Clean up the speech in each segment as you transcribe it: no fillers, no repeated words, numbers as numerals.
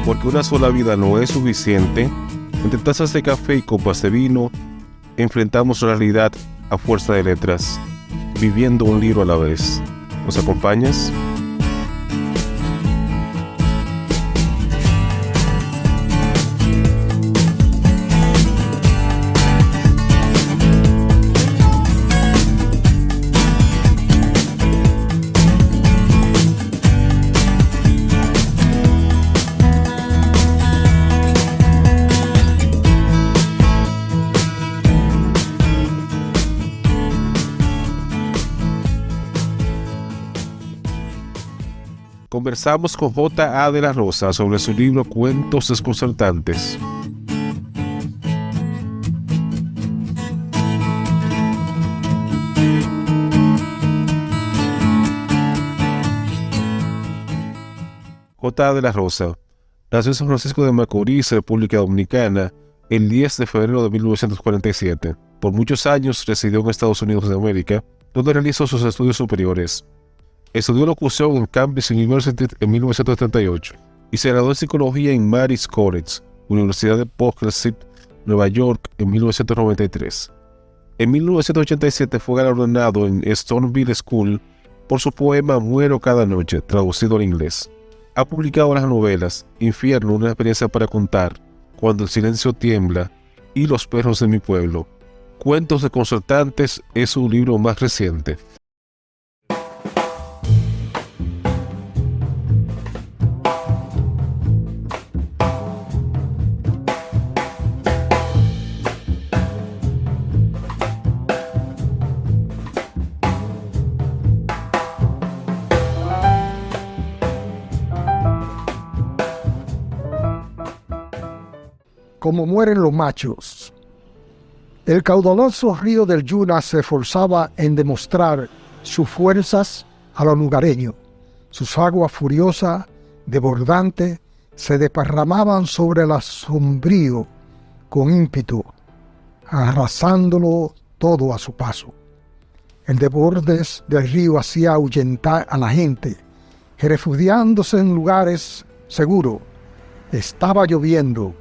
Porque una sola vida no es suficiente, entre tazas de café y copas de vino, enfrentamos la realidad a fuerza de letras, viviendo un libro a la vez. ¿Nos acompañas? Conversamos con J.A. de la Rosa sobre su libro Cuentos Desconcertantes. J.A. de la Rosa nació en San Francisco de Macorís, República Dominicana, el 10 de febrero de 1947. Por muchos años residió en Estados Unidos de América, donde realizó sus estudios superiores. Estudió locución en Cambridge University en 1938 y se graduó en psicología en Marist College, Universidad de Poughkeepsie, Nueva York, en 1993. En 1987 fue galardonado en Stoneville School por su poema Muero cada noche, traducido al inglés. Ha publicado las novelas Infierno, una experiencia para contar, Cuando el silencio tiembla y Los perros de mi pueblo. Cuentos Desconcertantes es su libro más reciente. Como mueren los machos. El caudaloso río del Yuna se esforzaba en demostrar sus fuerzas a los lugareños. Sus aguas furiosas, desbordantes, se desparramaban sobre el sombrío con ímpetu, arrasándolo todo a su paso. El desborde del río hacía ahuyentar a la gente, refugiándose en lugares seguros. Estaba lloviendo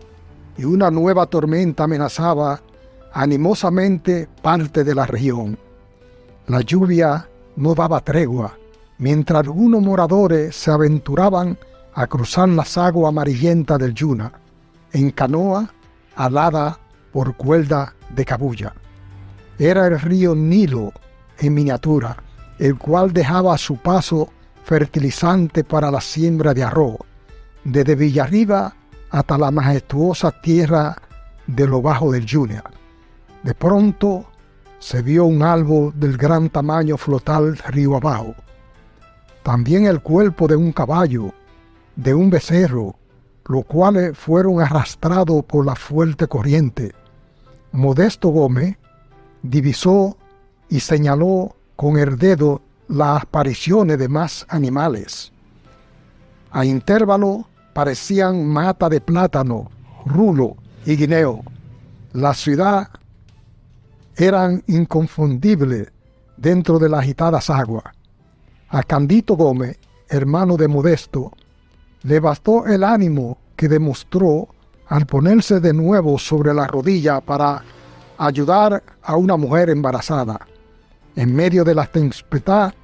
y una nueva tormenta amenazaba animosamente parte de la región. La lluvia no daba tregua, mientras algunos moradores se aventuraban a cruzar las aguas amarillentas del Yuna, en canoa alada por cuerda de cabuya. Era el río Nilo en miniatura, el cual dejaba a su paso fertilizante para la siembra de arroz, desde Villarriba hasta la majestuosa tierra de lo bajo del Yuna. De pronto se vio un árbol del gran tamaño flotar río abajo. También el cuerpo de un caballo, de un becerro, los cuales fueron arrastrados por la fuerte corriente. Modesto Gómez divisó y señaló con el dedo las apariciones de más animales. A intervalos parecían mata de plátano, rulo y guineo. La ciudad eran inconfundibles dentro de las agitadas aguas. A Candito Gómez, hermano de Modesto, le bastó el ánimo que demostró al ponerse de nuevo sobre la rodilla para ayudar a una mujer embarazada. En medio de la tempestad,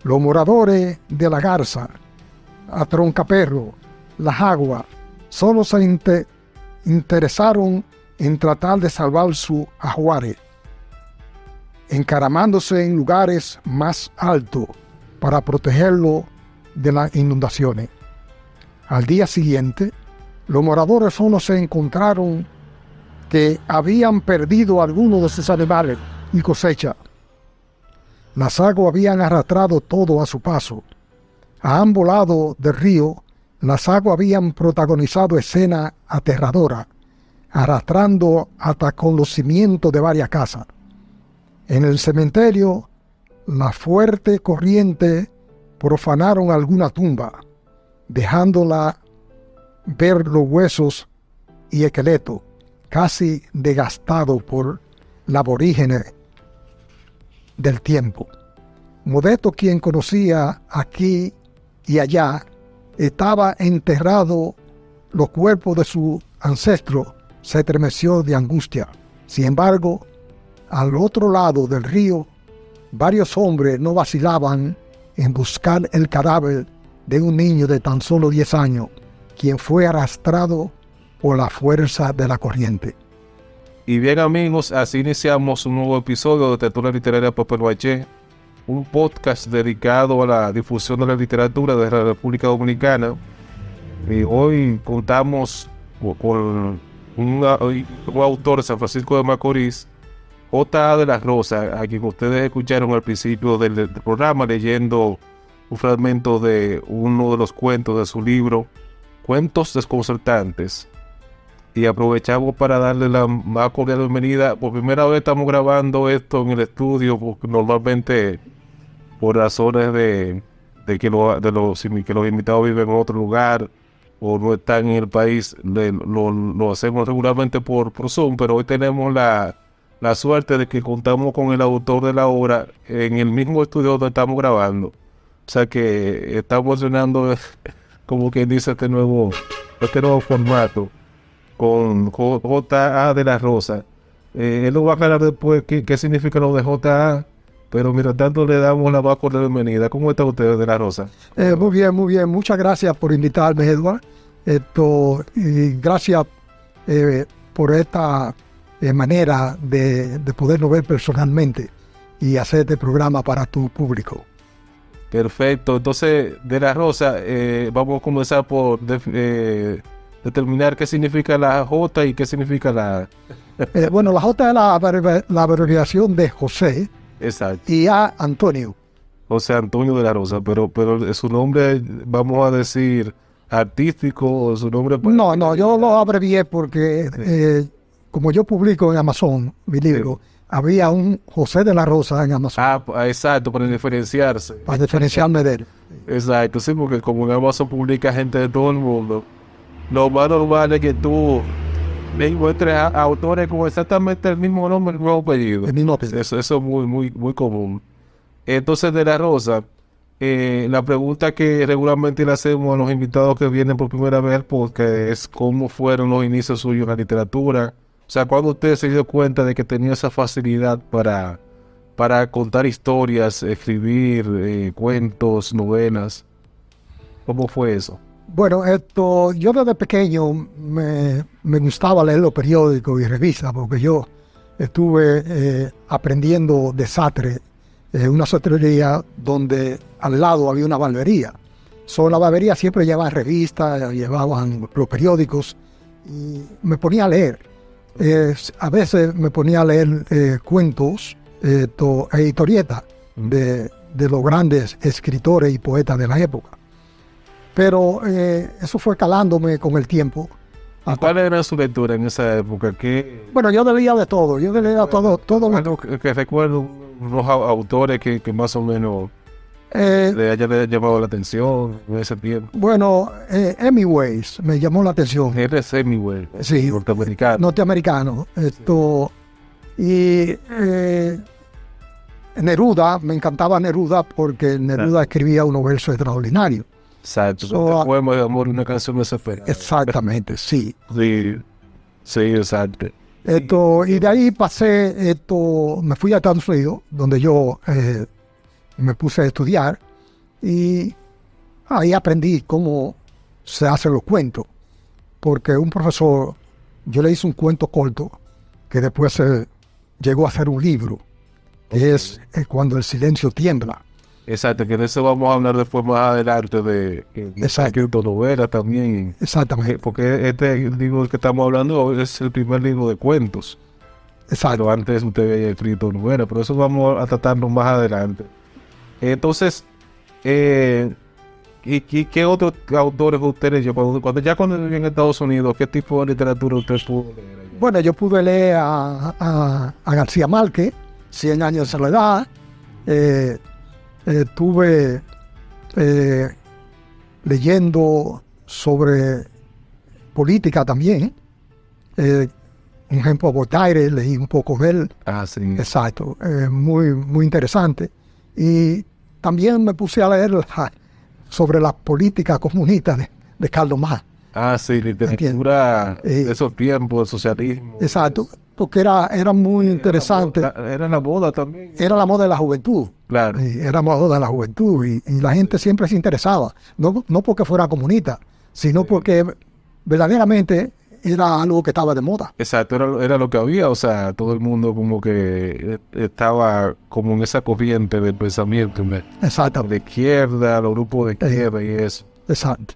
los moradores de la Garza, a Troncaperro, las aguas, solo se interesaron en tratar de salvar su ajuares, encaramándose en lugares más altos para protegerlo de las inundaciones. Al día siguiente, los moradores solo se encontraron que habían perdido algunos de sus animales y cosecha. Las aguas habían arrastrado todo a su paso. A ambos lados del río, las aguas habían protagonizado escenas aterradoras, arrastrando hasta con los cimientos de varias casas. En el cementerio, la fuerte corriente profanaron alguna tumba, dejándola ver los huesos y esqueletos, casi desgastados por la aborígenes del tiempo. Modesto, quien conocía aquí y allá, estaba enterrado los cuerpos de sus ancestros se estremeció de angustia. Sin embargo, al otro lado del río, varios hombres no vacilaban en buscar el cadáver de un niño de tan solo 10 años, quien fue arrastrado por la fuerza de la corriente. Y bien, amigos, así iniciamos un nuevo episodio de Tertulia Literaria Papel Baché, un podcast dedicado a la difusión de la literatura de la República Dominicana. Y hoy contamos con un autor de San Francisco de Macorís, J.A. de la Rosa, a quien ustedes escucharon al principio del programa leyendo un fragmento de uno de los cuentos de su libro Cuentos Desconcertantes. Y aprovechamos para darle la más cordial bienvenida. Por primera vez estamos grabando esto en el estudio, porque normalmente por razones de que los invitados viven en otro lugar o no están en el país, lo hacemos regularmente por Zoom, pero hoy tenemos la suerte de que contamos con el autor de la obra en el mismo estudio donde estamos grabando. O sea que estamos llenando, como quien dice, este nuevo formato con J.A. de la Rosa. Él nos va a aclarar después qué significa lo de J.A., pero mientras tanto le damos la más cordial bienvenida. ¿Cómo está usted, de la Rosa? Muy bien, muy bien. Muchas gracias por invitarme, Edward. Y gracias por esta manera de podernos ver personalmente y hacer este programa para tu público. Perfecto. Entonces, de la Rosa, vamos a comenzar por determinar qué significa la J y qué significa la... Bueno, la J es la abreviación de José. Exacto. Y A, Antonio. José Antonio de la Rosa, pero su nombre, vamos a decir, artístico, o su nombre... No, yo lo abrevié porque como yo publico en Amazon mi libro, había un José de la Rosa en Amazon. Exacto, para diferenciarse. Para diferenciarme de él. Exacto, sí, porque como en Amazon publica gente de todo el mundo, lo más normal es que tú encuentres a autores con exactamente el mismo nombre y el mismo apellido. El mismo apellido. Eso es muy común. Entonces, de la Rosa, la pregunta que regularmente le hacemos a los invitados que vienen por primera vez, porque es cómo fueron los inicios suyos en la literatura. O sea, cuando usted se dio cuenta de que tenía esa facilidad para contar historias, escribir cuentos, novelas. ¿Cómo fue eso? Bueno, yo desde pequeño me gustaba leer los periódicos y revistas, porque yo estuve aprendiendo desastre en una sastrería donde al lado había una barbería. La barbería siempre llevaba revistas, llevaban los periódicos y me ponía a leer. A veces me ponía a leer cuentos e historietas de los grandes escritores y poetas de la época. Pero eso fue calándome con el tiempo. ¿Cuál era su lectura en esa época? Bueno, yo leía de todo. Yo leía todo lo que recuerdo unos autores que más o menos le hayan llamado la atención en ese tiempo. Bueno, Hemingway me llamó la atención. Eres Hemingway, sí, norteamericano. Y Neruda, me encantaba Neruda porque Neruda escribía unos versos extraordinarios. Exacto, un poema de amor y una canción desesperada. Exactamente, sí. Sí, exacto. Y de ahí pasé, me fui a Estados Unidos, donde yo me puse a estudiar, y ahí aprendí cómo se hacen los cuentos, porque un profesor, yo le hice un cuento corto, que después llegó a ser un libro, que es Cuando el silencio tiembla. Exacto, que de eso vamos a hablar después más adelante de novela también. Exactamente. Porque este libro que estamos hablando hoy es el primer libro de cuentos. Exacto. Pero antes usted había escrito novela, pero eso vamos a tratarlo más adelante. Entonces, ¿y qué otros autores usted leyó? Cuando vivió en Estados Unidos, ¿qué tipo de literatura usted pudo leer allá? Bueno, yo pude leer a García Márquez, 100 años de soledad. Estuve leyendo sobre política también. Un ejemplo, Voltaire, leí un poco de él. Sí. Exacto, muy interesante. Y también me puse a leer sobre la política comunista de Karl Marx. Ah, sí, literatura de esos tiempos, socialismo. Exacto, porque era muy interesante. Era la moda también. Era la moda de la juventud. Claro. Era la moda de la juventud y la gente siempre se interesaba, no porque fuera comunista, sino porque verdaderamente era algo que estaba de moda. Exacto, era lo que había, o sea, todo el mundo como que estaba como en esa corriente del pensamiento, ¿no? Exacto. De izquierda, los grupos de izquierda y eso. Exacto.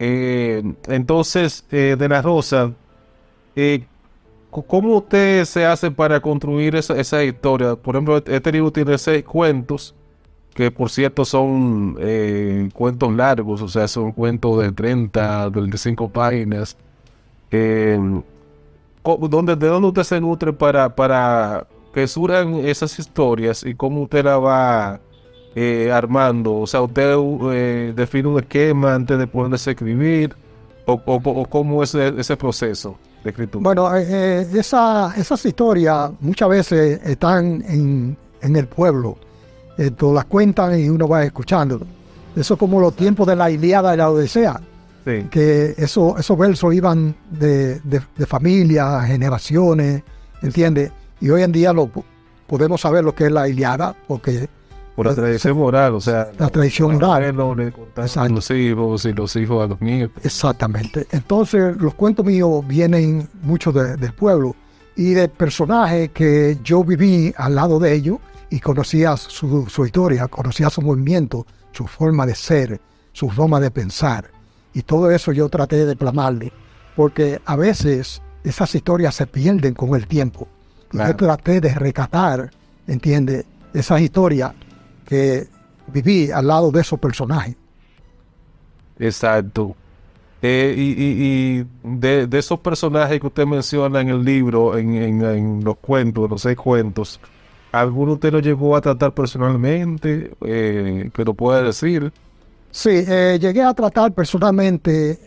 Entonces, De la Rosa, ¿cómo usted se hace para construir esa historia? Por ejemplo, este libro tiene 6 cuentos, que por cierto son cuentos largos, o sea, son cuentos de 30, 25 páginas. ¿De dónde usted se nutre para que surjan esas historias y cómo usted la va armando? O sea, ¿usted define un esquema antes de ponerse a escribir? ¿O cómo es ese proceso de escritura? Bueno, esas historias muchas veces están en el pueblo. Esto las cuentan y uno va escuchando. Eso es como los tiempos de la Ilíada y la Odisea. Sí. Que esos versos iban de familias, generaciones, ¿entiendes? Y hoy en día podemos saber lo que es la Ilíada, porque por la tradición oral, o sea, la tradición oral. Le contaban a los hijos y los hijos a los nietos. Exactamente. Entonces, los cuentos míos vienen mucho del pueblo y de personajes que yo viví al lado de ellos y conocía su historia, conocía su movimiento, su forma de ser, su forma de pensar. Y todo eso yo traté de plasmarle, porque a veces esas historias se pierden con el tiempo. Claro. Yo traté de rescatar, ¿entiendes?, esas historias que viví al lado de esos personajes. Exacto. Y de esos personajes que usted menciona en el libro, en los cuentos, los 6 cuentos, ¿alguno usted lo llegó a tratar personalmente? ¿Que lo puede decir? Sí, llegué a tratar personalmente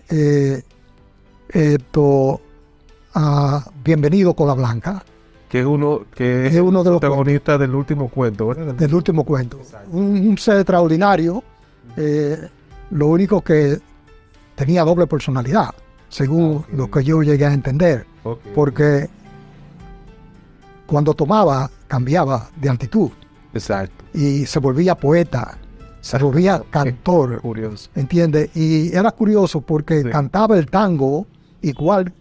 a Bienvenido Cola Blanca. Que es uno de los protagonistas del último cuento, ¿verdad? Del último cuento. Un ser extraordinario, lo único que tenía doble personalidad, según lo que yo llegué a entender. Porque cuando tomaba, cambiaba de actitud. Exacto. Y se volvía poeta. Se volvía cantor, curioso. ¿Entiendes? Y era curioso porque cantaba el tango igual,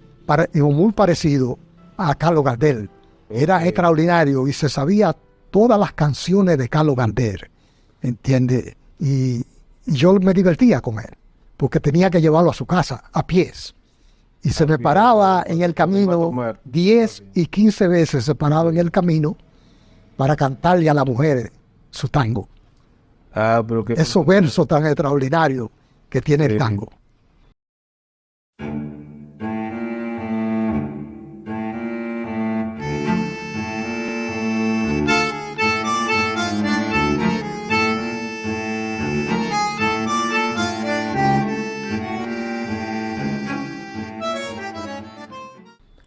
muy parecido a Carlos Gardel. Era extraordinario y se sabía todas las canciones de Carlos Gardel, ¿entiendes? Y yo me divertía con él, porque tenía que llevarlo a su casa a pies. Y se me paraba en el camino 10 y 15 veces, se paraba en el camino para cantarle a las mujeres su tango. Pero esos versos tan extraordinarios que tiene el tango.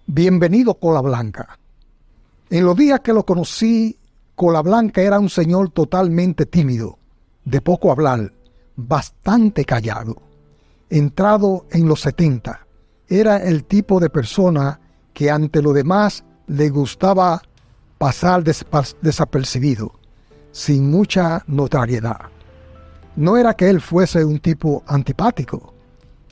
Bienvenido Cola Blanca. En los días que lo conocí, Cola Blanca era un señor totalmente tímido, de poco hablar, bastante callado. Entrado en los 70, era el tipo de persona que ante lo demás le gustaba pasar desapercibido, sin mucha notoriedad. No era que él fuese un tipo antipático,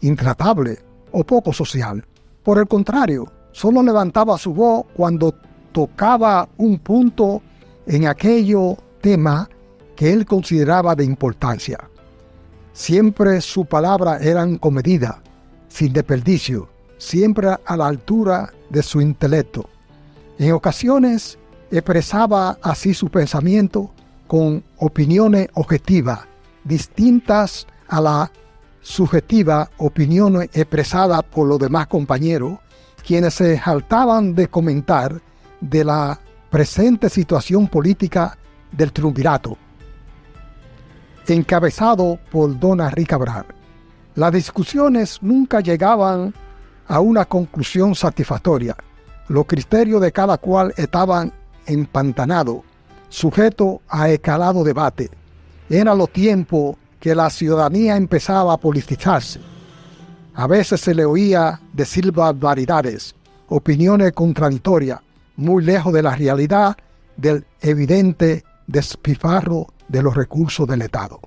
intratable o poco social. Por el contrario, solo levantaba su voz cuando tocaba un punto en aquello tema que él consideraba de importancia. Siempre su palabra eran comedida, sin desperdicio, siempre a la altura de su intelecto. En ocasiones expresaba así su pensamiento con opiniones objetivas, distintas a la subjetiva opinión expresada por los demás compañeros, quienes se jaltaban de comentar de la presente situación política del triunvirato, encabezado por don Henry Cabral. Las discusiones nunca llegaban a una conclusión satisfactoria. Los criterios de cada cual estaban empantanados, sujetos a escalado debate. Eran los tiempos que la ciudadanía empezaba a politizarse. A veces se le oía decir barbaridades, opiniones contradictorias, muy lejos de la realidad del evidente despilfarro de los recursos del Estado.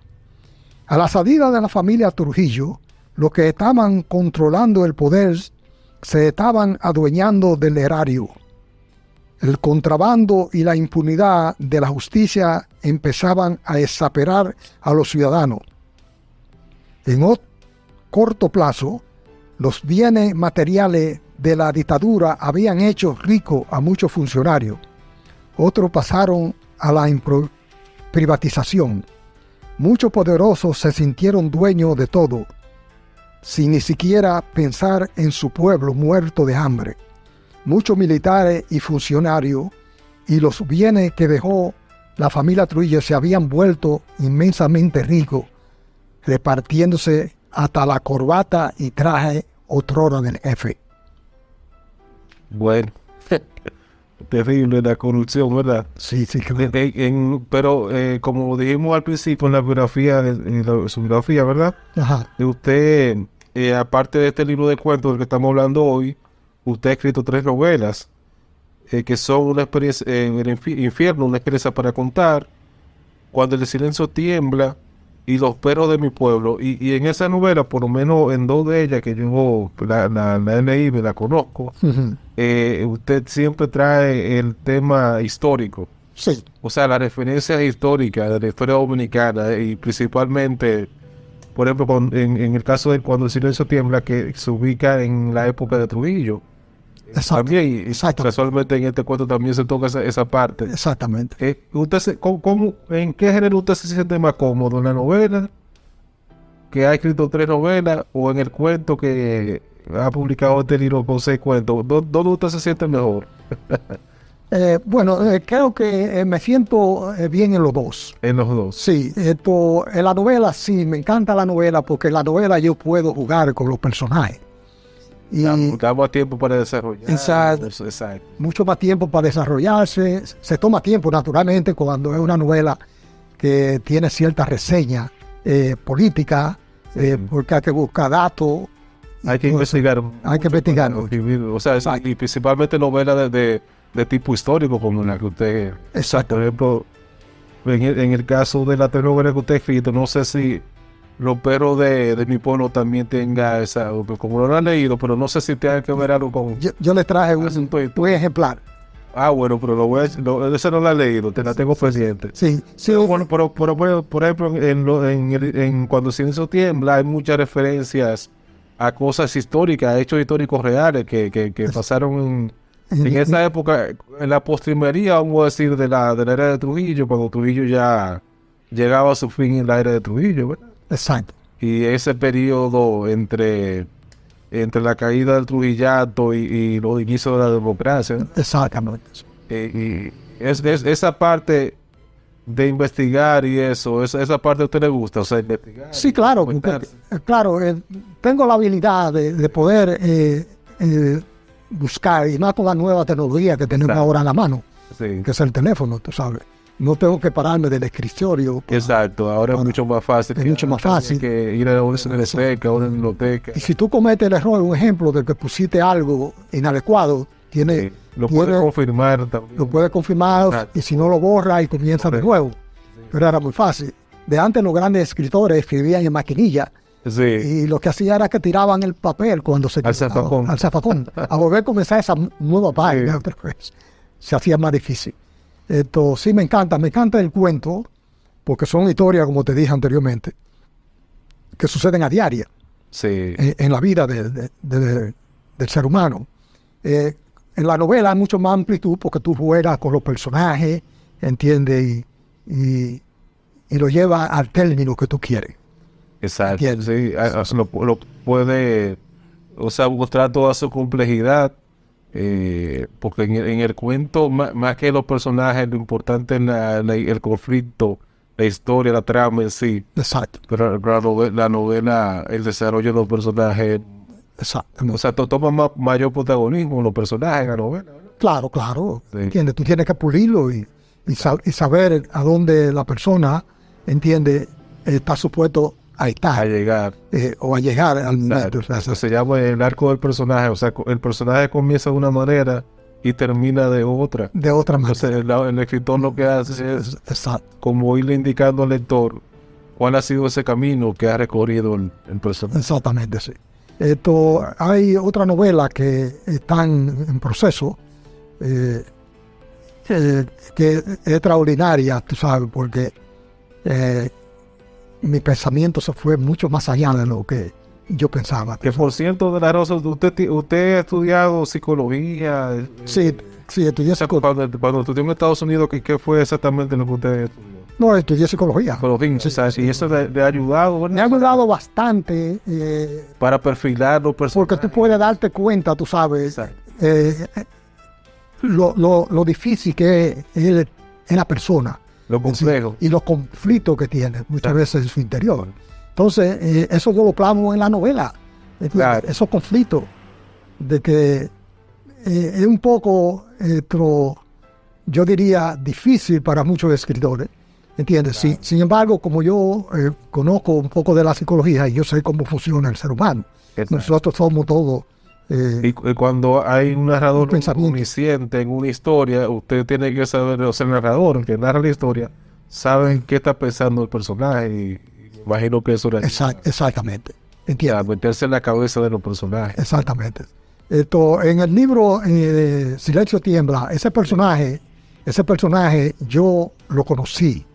A la salida de la familia Trujillo, los que estaban controlando el poder se estaban adueñando del erario. El contrabando y la impunidad de la justicia empezaban a exasperar a los ciudadanos. En corto plazo, los bienes materiales de la dictadura habían hecho ricos a muchos funcionarios. Otros pasaron a la privatización. Muchos poderosos se sintieron dueños de todo, sin ni siquiera pensar en su pueblo muerto de hambre. Muchos militares y funcionarios y los bienes que dejó la familia Trujillo se habían vuelto inmensamente ricos, repartiéndose hasta la corbata y traje otrora del jefe. Bueno, terrible la corrupción, ¿verdad? Sí, claro. Pero como dijimos al principio en la biografía, su biografía, ¿verdad? Ajá. De usted, aparte de este libro de cuentos del que estamos hablando hoy, usted ha escrito 3 novelas que son una experiencia en el infierno, una experiencia para contar, Cuando el silencio tiembla y Los perros de mi pueblo. Y en esa novela, por lo menos en 2 de ellas que yo la he leído y la conozco, Uh-huh. Usted siempre trae el tema histórico. Sí, O sea, las referencias históricas de la historia dominicana y principalmente, por ejemplo, en el caso de Cuando el silencio tiembla, que se ubica en la época de Trujillo. exacto. También, y Exacto. casualmente en este cuento también se toca esa parte. Exactamente. ¿En qué género usted se siente más cómodo? ¿En la novela, que ha escrito 3 novelas, o en el cuento que ha publicado este libro con 6 cuentos? ¿Dónde usted se siente mejor? Creo que me siento bien en los dos. En los dos. Sí, en la novela sí, me encanta la novela porque en la novela yo puedo jugar con los personajes. Y Da más tiempo para desarrollar. Exacto. Exacto. mucho más tiempo para desarrollarse. Se toma tiempo, naturalmente, cuando es una novela que tiene cierta reseña política, porque hay que buscar datos. Hay que investigar. Hay que investigar. O sea, y principalmente novelas de tipo histórico, como la que usted... Exacto. Por ejemplo, en el caso de la telenovela que usted ha escrito, no sé si Los perros de mi pueblo también tenga esa... Como no lo han leído, pero no sé si tenga que ver algo con... Yo le traje un ejemplar. Ah, bueno, pero esa no la he leído, te la tengo pendiente. Sí, Bueno, pero por ejemplo, en Cuando el silencio tiembla hay muchas referencias a cosas históricas, a hechos históricos reales que pasaron en esa época, en la postrimería, vamos a decir, de la era de Trujillo, cuando Trujillo ya llegaba a su fin en la era de Trujillo, ¿verdad? Exacto. Y ese periodo entre la caída del Trujillato y los inicios de la democracia, ¿no? Exactamente. Y esa parte de investigar y eso, esa parte a usted le gusta, o sea, investigar. Sí, claro, claro, tengo la habilidad de poder buscar, y más con la nueva tecnología que tenemos ahora en la mano, Sí. que es el teléfono, tú sabes. No tengo que pararme del escritorio. Exacto, ahora es mucho más fácil. Es mucho más fácil. Que ir a una biblioteca, a una biblioteca. Y si tú cometes el error, un ejemplo de que pusiste algo inadecuado, Sí, lo puede confirmar también. lo puede confirmar. Exacto. Y si no lo borra y comienza de nuevo. Pero era muy fácil. De antes los grandes escritores escribían en maquinilla. Sí. Y lo que hacían era que tiraban el papel cuando se Al zafacón. al zafacón. A volver a comenzar esa nueva página otra vez. Se hacía más difícil. Esto sí me encanta el cuento, porque son historias, como te dije anteriormente, que suceden a diario Sí. en la vida del ser humano. En la novela hay mucho más amplitud porque tú juegas con los personajes, ¿entiendes? Y lo llevas al término que tú quieres. Exacto. ¿Entiendes? Sí, lo puede, o sea, mostrar toda su complejidad. Porque en el cuento, más que los personajes, lo importante es el conflicto, la historia, la trama en sí. Exacto. Pero la novela, el desarrollo de los personajes, Exacto. o sea, toma mayor protagonismo los personajes en la novela, ¿verdad? Claro, claro. Sí. ¿Entiendes? Tú tienes que pulirlo y saber a dónde la persona, ¿entiendes? Está supuesto a estar a llegar. o a llegar al momento. Eso se llama el arco del personaje. O sea, el personaje comienza de una manera y termina de otra. De otra manera. Entonces el escritor lo que hace es Exacto. como irle indicando al lector cuál ha sido ese camino que ha recorrido el personaje. Exactamente, sí. Hay otra novela que están en proceso, que es extraordinaria, tú sabes, porque mi pensamiento se fue mucho más allá de lo que yo pensaba. Que por cierto, de la Rosa, usted ha estudiado psicología. Sí, estudié O sea, psicología. cuando estudió en Estados Unidos, ¿qué fue exactamente lo que usted estudió? No, estudié psicología. Psicología, o sea, y eso le ha ayudado, ¿verdad? Me ha ayudado bastante, Para perfilar los personajes. porque tú puedes darte cuenta, tú sabes, Exacto. lo difícil que es la persona. Lo complejo. Y los conflictos que tiene muchas veces en su interior. Entonces, eso yo lo plasmo en la novela. Claro. Esos conflictos, de que es un poco, yo diría, difícil para muchos escritores. ¿Entiendes? Claro. Sin embargo, como yo conozco un poco de la psicología y yo sé cómo funciona el ser humano, Exacto. nosotros somos todos... Y cuando hay un narrador pensamiento. omnisciente en una historia, usted tiene que saber, o sea, el narrador, el que narra la historia, sabe qué está pensando el personaje y me imagino que eso era Exactamente. ¿Entiendes? meterse en la cabeza de los personajes. Exactamente. En el libro Silencio Tiembla, ese personaje yo lo conocí.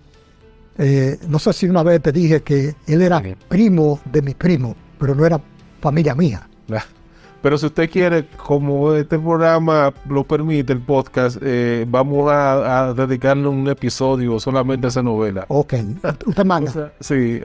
No sé si una vez te dije que él era primo de mi primo, pero no era familia mía. Pero si usted quiere, como este programa lo permite, el podcast, vamos a dedicarle un episodio solamente a esa novela. Ok, usted manda. O sea, sí,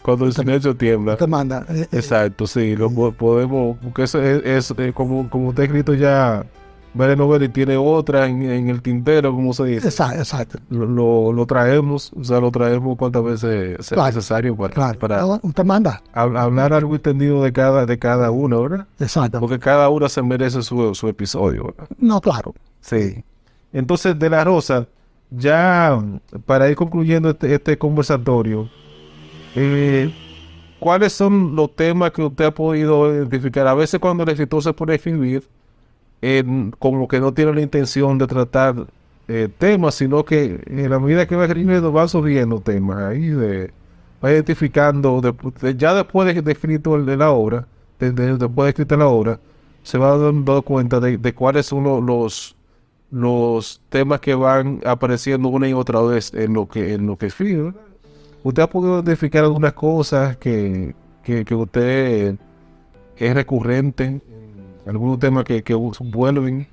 cuando el silencio tiembla. Usted manda. Exacto, sí, lo podemos, porque eso es como usted ha escrito ya varias novelas y tiene otra en el tintero, como se dice. Exacto. Lo traemos, o sea, lo traemos cuantas veces sea Claro, necesario para Claro. Usted manda. hablar algo entendido de cada uno, ¿verdad? Exacto. Porque cada uno se merece su episodio, ¿verdad? No, claro. Sí. Entonces, de la Rosa, ya para ir concluyendo este conversatorio, ¿cuáles son los temas que usted ha podido identificar? A veces cuando el escritor se pone a escribir, como que no tiene la intención de tratar temas, sino que en la medida que va escribiendo va surgiendo temas ahí, va identificando, ya después de escrito la obra, después de escrita la obra, se va dando cuenta de cuáles son los temas que van apareciendo una y otra vez en lo que escribe, ¿verdad? ¿Usted ha podido identificar algunas cosas que usted es recurrente? ¿Algunos temas que vuelven,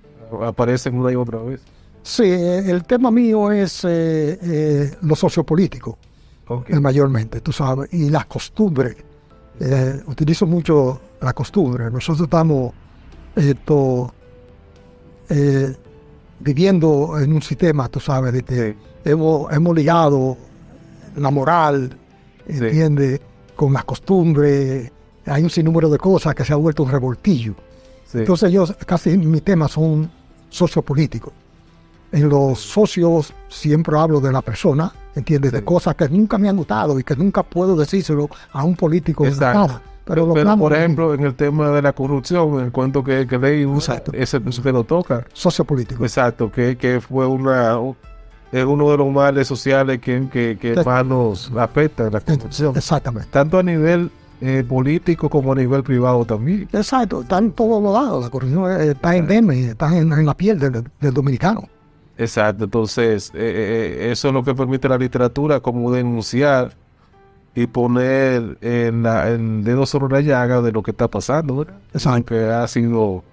aparecen una y otra vez? Sí, el tema mío es lo sociopolítico, Okay. mayormente, tú sabes, y las costumbres. Utilizo mucho la costumbre. Nosotros estamos viviendo en un sistema, tú sabes, de que hemos ligado la moral, ¿entiendes? Con las costumbres. Hay un sinnúmero de cosas que se ha vuelto un revoltillo. Sí. Entonces casi mis temas son sociopolíticos. En los socios siempre hablo de la persona, ¿entiendes? Sí. De cosas que nunca me han gustado y que nunca puedo decírselo a un político. Exacto. Nada. Pero por ejemplo, en el tema de la corrupción, en el cuento que leí, ese que lo toca. Sociopolítico. Exacto, que fue es uno de los males sociales que más nos afecta, la corrupción. Exactamente. Tanto a nivel político como a nivel privado también. Exacto, está en todos los lados. La corrupción está endémica, está en la piel del dominicano. Exacto, entonces eso es lo que permite la literatura, como denunciar y poner el dedo sobre la llaga de lo que está pasando, ¿verdad? Exacto. Que ha sido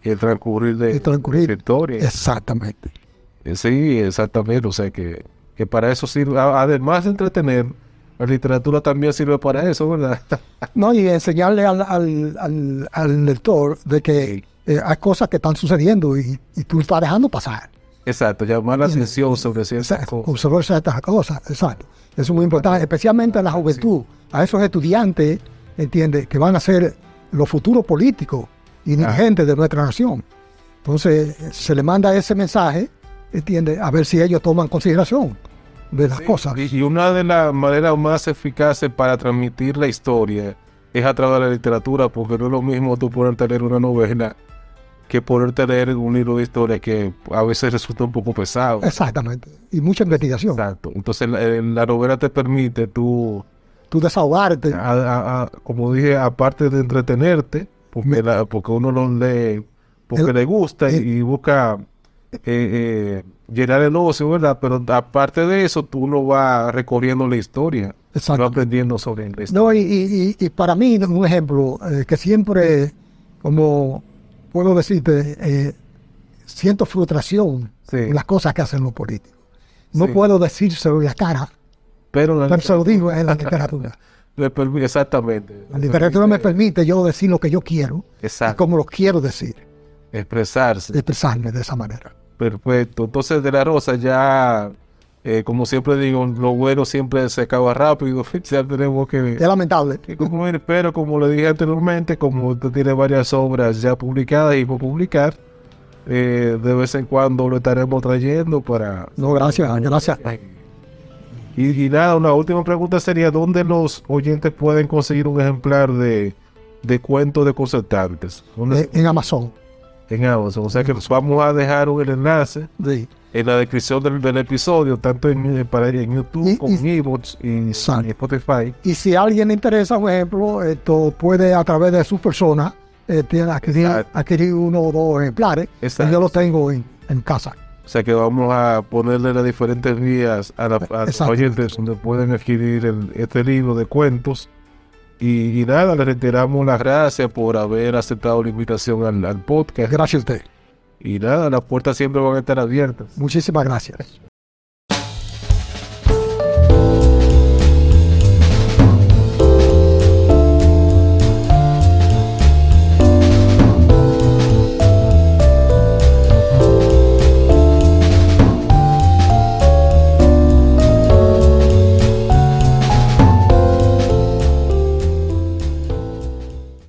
el transcurrir de la historia. Exactamente. Sí, exactamente, o sea que para eso sirve, además de entretener, la literatura también sirve para eso, ¿verdad? No, y enseñarle al lector de que hay cosas que están sucediendo y tú estás dejando pasar. Exacto, llamar la atención sobre ciertas cosas. Sobre ciertas cosas, exacto. Eso es muy importante, especialmente en la juventud, a esos estudiantes, ¿entiendes? Que van a ser los futuros políticos y dirigentes de nuestra nación. Entonces, se le manda ese mensaje, ¿entiendes? A ver si ellos toman consideración de las Sí, cosas. y una de las maneras más eficaces para transmitir la historia es a través de la literatura, porque no es lo mismo tú ponerte a leer una novela que ponerte a leer un libro de historia que a veces resulta un poco pesado. Exactamente. Y mucha investigación. Exacto. Entonces la novela te permite tú, Tú desahogarte. como dije, aparte de entretenerte, porque uno lo lee porque le gusta y busca llenar el ocio, ¿verdad? Pero aparte de eso, tú no vas recorriendo la historia, Exacto. vas aprendiendo sobre la historia. No, y para mí, un ejemplo que siempre, como puedo decirte, siento frustración Sí. en las cosas que hacen los políticos. No Sí. puedo decírselo en la cara, pero se lo digo en la literatura. Exactamente. La literatura me permite yo decir lo que yo quiero y Exacto. como lo quiero decir, Expresarse. expresarme de esa manera. Perfecto. Entonces, De la Rosa, ya, como siempre digo, lo bueno siempre se acaba rápido. Ya tenemos Es lamentable. que concluir, pero como le dije anteriormente, como usted tiene varias obras ya publicadas y por publicar, de vez en cuando lo estaremos trayendo para... No, gracias. Y nada, una última pregunta sería, ¿dónde los oyentes pueden conseguir un ejemplar de Cuentos Desconcertantes? En Amazon. En Amazon. O sea que nos vamos a dejar el enlace Sí. en la descripción del episodio, tanto en YouTube como en iVoox y en Spotify. Y si a alguien le interesa, por ejemplo, esto puede a través de su persona adquirir uno o dos ejemplares. Exacto. Yo los tengo en casa. O sea que vamos a ponerle las diferentes vías a los oyentes donde pueden adquirir este libro de cuentos. Y nada, le reiteramos las gracias por haber aceptado la invitación al podcast. Gracias a usted. Y nada, las puertas siempre van a estar abiertas. Muchísimas gracias.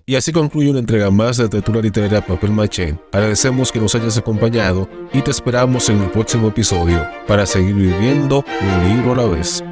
Y así concluye una entrega más de Textura Literaria Papel Maché. Agradecemos que nos hayas acompañado y te esperamos en el próximo episodio para seguir viviendo un libro a la vez.